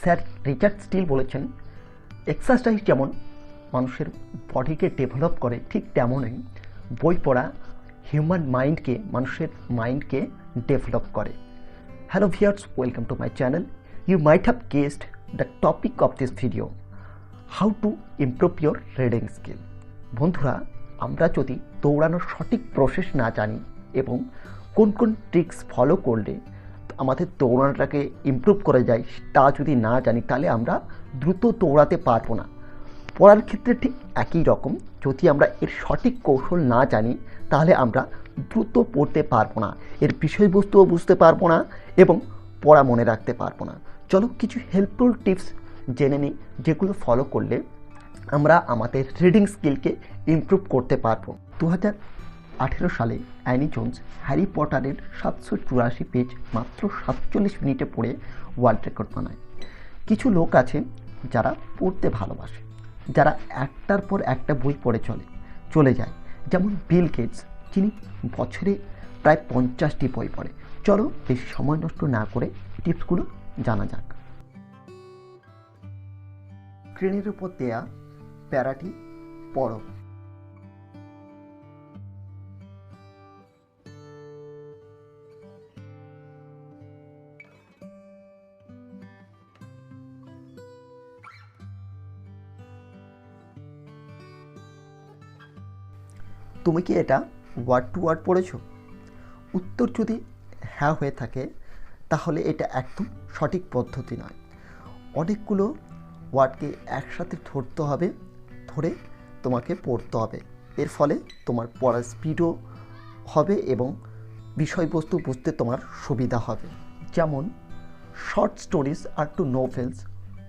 Sir Richard still বলেছেন, exercise যেমন মানুষের বডিকে ডেভেলপ করে, ঠিক তেমনই বই পড়া হিউম্যান মাইন্ডকে, মানুষের মাইন্ডকে ডেভেলপ করে। Hello viewers, welcome to my channel. You might have guessed the topic of this video, how to improve your reading skill. বন্ধুরা, আমরা যদি দৌড়ানোর সঠিক প্রসেস না জানি এবং কোন কোন ট্রিক্স ফলো করলে আমাদের দৌড়ানোটাকে ইমপ্রুভ করা যায় তা যদি না জানি, তাহলে আমরা দ্রুত দৌড়াতে পারবো না। পড়ার ক্ষেত্রে ঠিক একই রকম, যদি আমরা এর সঠিক কৌশল না জানি তাহলে আমরা দ্রুত পড়তে পারবো না, এর বিষয়বস্তুও বুঝতে পারবো না এবং পড়া মনে রাখতে পারবো না। চলো কিছু হেল্পফুল টিপস জেনে নিই, যেগুলো ফলো করলে আমরা আমাদের রিডিং স্কিলকে ইমপ্রুভ করতে পারবো। 2018 সালে অ্যানি জোন্স হ্যারি পটারের 784 পেজ মাত্র 47 মিনিটে পড়ে ওয়ার্ল্ড রেকর্ড বানায়। কিছু লোক আছে যারা পড়তে ভালোবাসে, যারা একটার পর একটা বই পড়ে চলে যায়, যেমন বিল গেটস, যিনি বছরে প্রায় 50টি বই পড়ে। চলো বেশি সময় নষ্ট না করে টিপসগুলো জানা যাক। স্ক্রিনের উপর দেয়া প্যারাটি পড়ো। তুমি কি এটা ওয়ার্ড টু ওয়ার্ড পড়েছো? উত্তর যদি হ্যাঁ হয়ে থাকে তাহলে এটা একদম সঠিক পদ্ধতি নয়। অনেকগুলো ওয়ার্ডকে একসাথে ধরতে হবে, ধরে তোমাকে পড়তে হবে। এর ফলে তোমার পড়ার স্পিডও হবে এবং বিষয়বস্তু বুঝতে তোমার সুবিধা হবে। যেমন শর্ট স্টোরিজ আর to novels,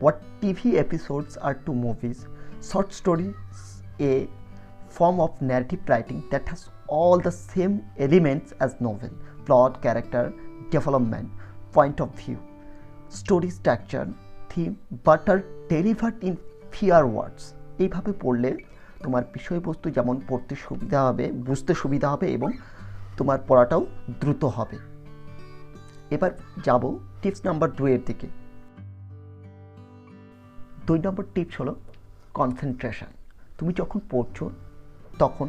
what TV episodes আর to movies. Short stories a form of narrative writing that has all the same elements as novel: plot, character development, point of view, story structure, theme, but are delivered in fewer words. এইভাবে পড়লে তোমার বিষয়বস্তু যেমন পড়তে সুবিধা হবে, বুঝতে সুবিধা হবে এবং তোমার পড়াটাও দ্রুত হবে। এবার যাব টিপস নাম্বার 2 এর দিকে। 2 নম্বর টিপস হলো কনসেন্ট্রেশন। তুমি যখন পড়ছো তখন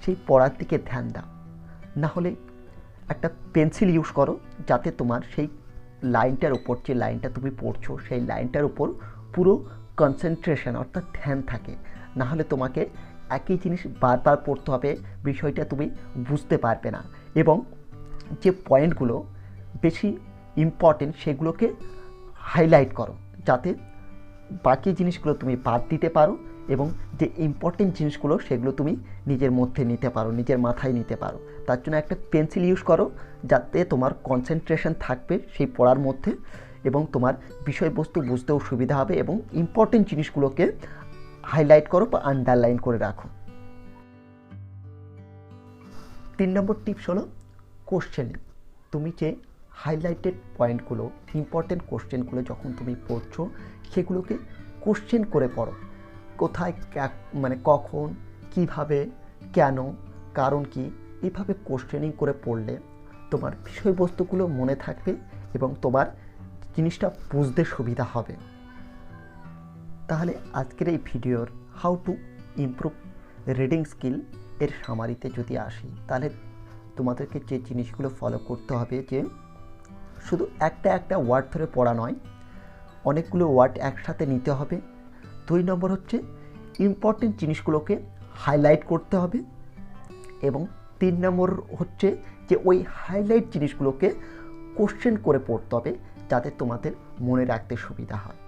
সেই পড়ার দিকে ধ্যান দাও, না হলে একটা পেন্সিল ইউজ করো, যাতে তোমার সেই লাইনটার উপর, যে লাইনটা তুমি পড়ছো সেই লাইনটার উপর পুরো কনসেন্ট্রেশন অর্থাৎ ধ্যান থাকে। না হলে তোমাকে একই জিনিস বারবার পড়তে হবে, বিষয়টা তুমি বুঝতে পারবে না এবং যে পয়েন্টগুলো বেশি ইম্পর্টেন্ট সেগুলোকে হাইলাইট করো, যাতে বাকি জিনিসগুলো তুমি বাদ দিতে পারো এবং যে ইম্পর্টেন্ট জিনিসগুলো সেগুলো তুমি নিজের মধ্যে নিতে পারো, নিজের মাথায় নিতে পারো। তার জন্য একটা পেন্সিল ইউজ করো, যাতে তোমার কনসেন্ট্রেশন থাকবে সেই পড়ার মধ্যে এবং তোমার বিষয়বস্তু বুঝতেও সুবিধা হবে এবং ইম্পর্টেন্ট জিনিসগুলোকে হাইলাইট করো বা আন্ডারলাইন করে রাখো। 3 নম্বর টিপস হলো কোশ্চেনিং। তুমি যে হাইলাইটেড পয়েন্টগুলো, ইম্পর্টেন্ট কোশ্চেনগুলো যখন তুমি পড়ছো সেগুলোকে কোশ্চেন করে পড়ো। কোথায়, কখন, কিভাবে, কেন, কারণ কি, এইভাবে কোশ্চেনিং করে পড়লে তোমার বিষয়বস্তুগুলো মনে থাকবে এবং তোমার জিনিসটা বুঝতে সুবিধা হবে। তাহলে আজকের এই ভিডিওর how to improve reading skill এর সামারিতে যদি আসি, তাহলে তোমাদেরকে যে জিনিসগুলো ফলো করতে হবে, যে শুধু একটা ওয়ার্ড ধরে পড়া নয়, অনেকগুলো ওয়ার্ড একসাথে নিতে হবে। 2 নম্বর হচ্ছে ইম্পর্টেন্ট জিনিসগুলোকে হাইলাইট করতে হবে এবং 3 নম্বর হচ্ছে যে ওই হাইলাইট জিনিসগুলোকে কোশ্চেন করে পড়তে হবে, যাতে তোমাদের মনে রাখতে সুবিধা হয়।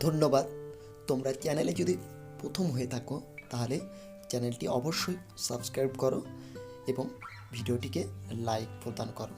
ধন্যবাদ। তোমরা চ্যানেলে যদি প্রথম হয়ে থাকো তাহলে চ্যানেলটি অবশ্যই সাবস্ক্রাইব করো এবং ভিডিওটিকে লাইক প্রদান করো।